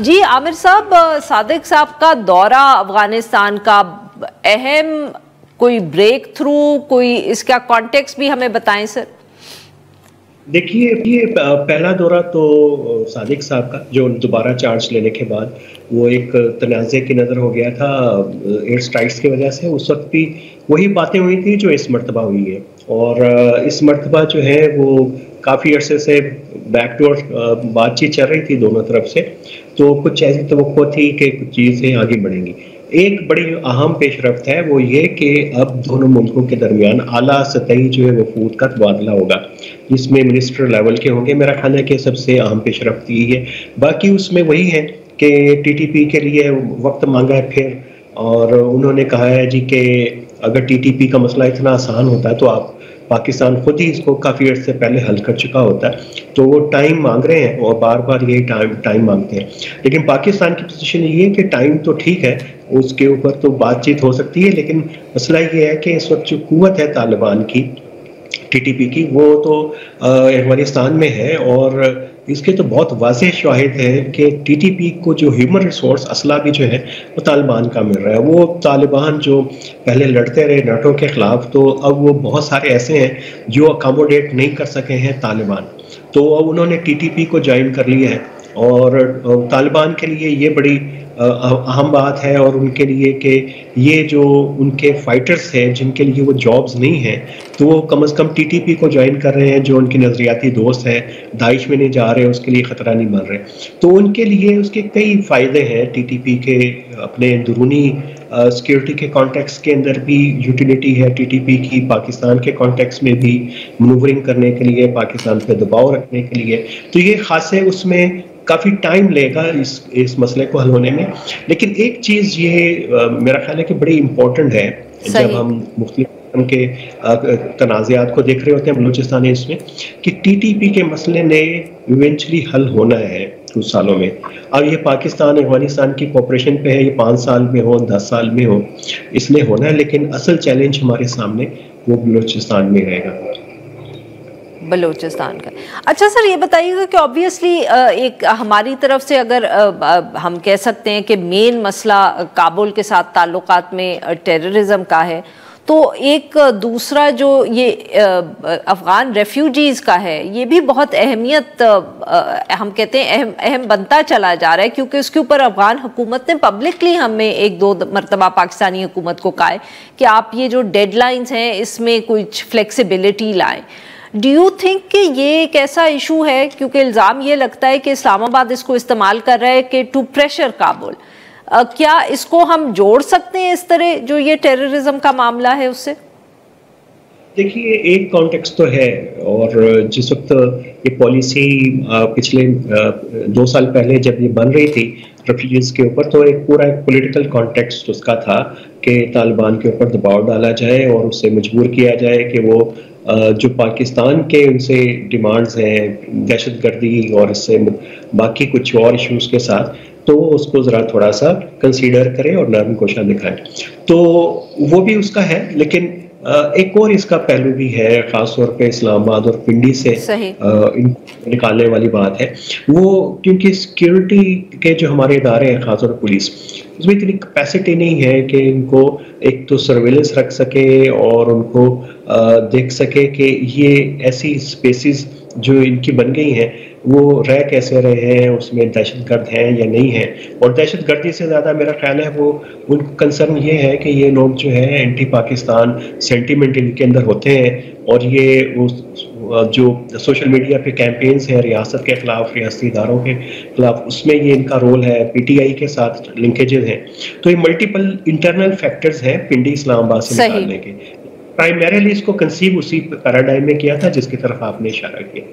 جی عامر صاحب، صادق صاحب کا دورہ افغانستان کا اہم کوئی بریک تھرو، کوئی اس کا کانٹیکس بھی ہمیں بتائیں سر۔ دیکھیے یہ پہلا دورہ تو صادق صاحب کا جو دوبارہ چارج لینے کے بعد وہ ایک تنازع کی نظر ہو گیا تھا ایئر اسٹرائکس کی وجہ سے، اس وقت بھی وہی باتیں ہوئی تھی جو اس مرتبہ ہوئی ہے، اور اس مرتبہ جو ہے وہ کافی عرصے سے بیک ڈور بات چیت چل رہی تھی دونوں طرف سے، تو کچھ ایسی توقع تھی کہ کچھ چیزیں آگے بڑھیں گی۔ ایک بڑی اہم پیش رفت ہے وہ یہ کہ اب دونوں ملکوں کے درمیان اعلیٰ سطحی جو ہے وفود کا تبادلہ ہوگا، جس میں منسٹر لیول کے ہوں گے۔ میرا خیال ہے کہ سب سے اہم پیش رفت یہی ہے، باقی اس میں وہی ہے کہ ٹی ٹی پی کے لیے وقت مانگا ہے پھر، اور انہوں نے کہا ہے جی کہ اگر ٹی ٹی پی کا مسئلہ اتنا آسان ہوتا ہے تو آپ پاکستان خود ہی اس کو کافی عرصے پہلے حل کر چکا ہوتا ہے، تو وہ ٹائم مانگ رہے ہیں اور بار بار یہی ٹائم مانگتے ہیں۔ لیکن پاکستان کی پوزیشن یہ ہے کہ ٹائم تو ٹھیک ہے، اس کے اوپر تو بات چیت ہو سکتی ہے، لیکن مسئلہ یہ ہے کہ اس وقت جو قوت ہے طالبان کی، ٹی ٹی پی کی، وہ تو افغانستان میں ہے، اور اس کے تو بہت واضح شواہد ہیں کہ ٹی ٹی پی کو جو ہیومن ریسورس اسلحہ بھی جو ہے وہ طالبان کا مل رہا ہے۔ وہ طالبان جو پہلے لڑتے رہے ناٹو کے خلاف، تو اب وہ بہت سارے ایسے ہیں جو اکاموڈیٹ نہیں کر سکے ہیں طالبان، تو اب انہوں نے ٹی ٹی پی کو جوائن کر لیا ہے، اور طالبان کے لیے یہ بڑی اہم بات ہے، اور ان کے لیے کہ یہ جو ان کے فائٹرز ہیں جن کے لیے وہ جابز نہیں ہیں، تو وہ کم از کم ٹی ٹی پی کو جوائن کر رہے ہیں، جو ان کے نظریاتی دوست ہیں، داعش میں نہیں جا رہے، اس کے لیے خطرہ نہیں بن رہے، تو ان کے لیے اس کے کئی فائدے ہیں۔ ٹی ٹی پی کے اپنے درونی سیکیورٹی کے کانٹیکس کے اندر بھی یوٹیلیٹی ہے ٹی ٹی پی کی، پاکستان کے کانٹیکس میں بھی منورنگ کرنے کے لیے، پاکستان پہ دباؤ رکھنے کے لیے، تو یہ خاصے اس میں کافی ٹائم لے گا اس مسئلے کو حل ہونے میں۔ لیکن ایک چیز یہ میرا خیال ہے کہ بڑی امپورٹنٹ ہے، جب ہم مختلف قسم کے تنازعات کو دیکھ رہے ہوتے ہیں بلوچستان اس میں، کہ ٹی ٹی پی کے مسئلے نے ایونچولی حل ہونا ہے کچھ سالوں میں، اور یہ پاکستان افغانستان کی کوپریشن پہ ہے، یہ 5 سال میں ہو 10 سال میں ہو، اس لیے ہونا ہے، لیکن اصل چیلنج ہمارے سامنے وہ بلوچستان میں رہے گا، بلوچستان کا۔ اچھا سر، یہ بتائیے گا کہ آبویسلی ایک ہماری طرف سے اگر ہم کہہ سکتے ہیں کہ مین مسئلہ کابل کے ساتھ تعلقات میں ٹیررزم کا ہے، تو ایک دوسرا جو یہ افغان ریفیوجیز کا ہے، یہ بھی بہت اہمیت ہم کہتے ہیں اہم بنتا چلا جا رہا ہے، کیونکہ اس کے اوپر افغان حکومت نے پبلکلی ہمیں 1-2 مرتبہ پاکستانی حکومت کو کہا ہے کہ آپ یہ جو ڈیڈ لائنز ہیں اس میں کچھ فلیکسیبلٹی لائیں۔ ڈو یو تھنک کہ یہ ایک ایسا ایشو ہے، کیونکہ الزام یہ لگتا ہے کہ اسلام آباد اس کو استعمال کر رہا ہے کہ ٹو پریشر کابل، کیا اس کو ہم جوڑ سکتے ہیں اس طرح جو یہ ٹیررزم کا معاملہ ہے اس سے؟ دیکھیے ایک کانٹیکس تو ہے، اور جس وقت یہ پالیسی پچھلے 2 سال پہلے جب یہ بن رہی تھی ریفیوجیز کے اوپر، تو ایک پورا پولیٹیکل کانٹیکسٹ اس کا تھا کہ طالبان کے اوپر دباؤ ڈالا جائے اور اسے مجبور کیا جائے کہ وہ جو پاکستان کے ان سے ڈیمانڈز ہیں دہشت گردی اور اس سے باقی کچھ اور ایشوز کے ساتھ، تو اس کو ذرا تھوڑا سا کنسیڈر کرے اور نرم کوشاں دکھائے، تو وہ بھی اس کا ہے۔ لیکن ایک اور اس کا پہلو بھی ہے، خاص طور پہ اسلام آباد اور پنڈی سے نکالنے والی بات ہے، وہ کیونکہ سیکیورٹی کے جو ہمارے ادارے ہیں، خاص طور پر پولیس، اس میں اتنی کیپیسٹی نہیں ہے کہ ان کو ایک تو سرویلنس رکھ سکے اور ان کو دیکھ سکے کہ یہ ایسی اسپیسیز جو ان کی بن گئی ہیں وہ رہ کیسے رہے ہیں، اس میں دہشت گرد ہیں یا نہیں ہیں، اور دہشت گردی سے زیادہ میرا خیال ہے وہ ان کنسرن یہ ہے کہ یہ لوگ جو ہے اینٹی پاکستان سینٹیمنٹ ان کے اندر ہوتے ہیں، اور یہ جو سوشل میڈیا پہ کیمپینز ہیں ریاست کے خلاف، ریاستی اداروں کے خلاف، اس میں یہ ان کا رول ہے، پی ٹی آئی کے ساتھ لنکیجز ہیں، تو یہ ملٹیپل انٹرنل فیکٹرز ہیں پنڈی اسلام آباد سے نکالنے کے۔ پرائمریلی اس کو کنسیو اسی پیراڈائم میں کیا تھا جس کی طرف آپ نے اشارہ کیا۔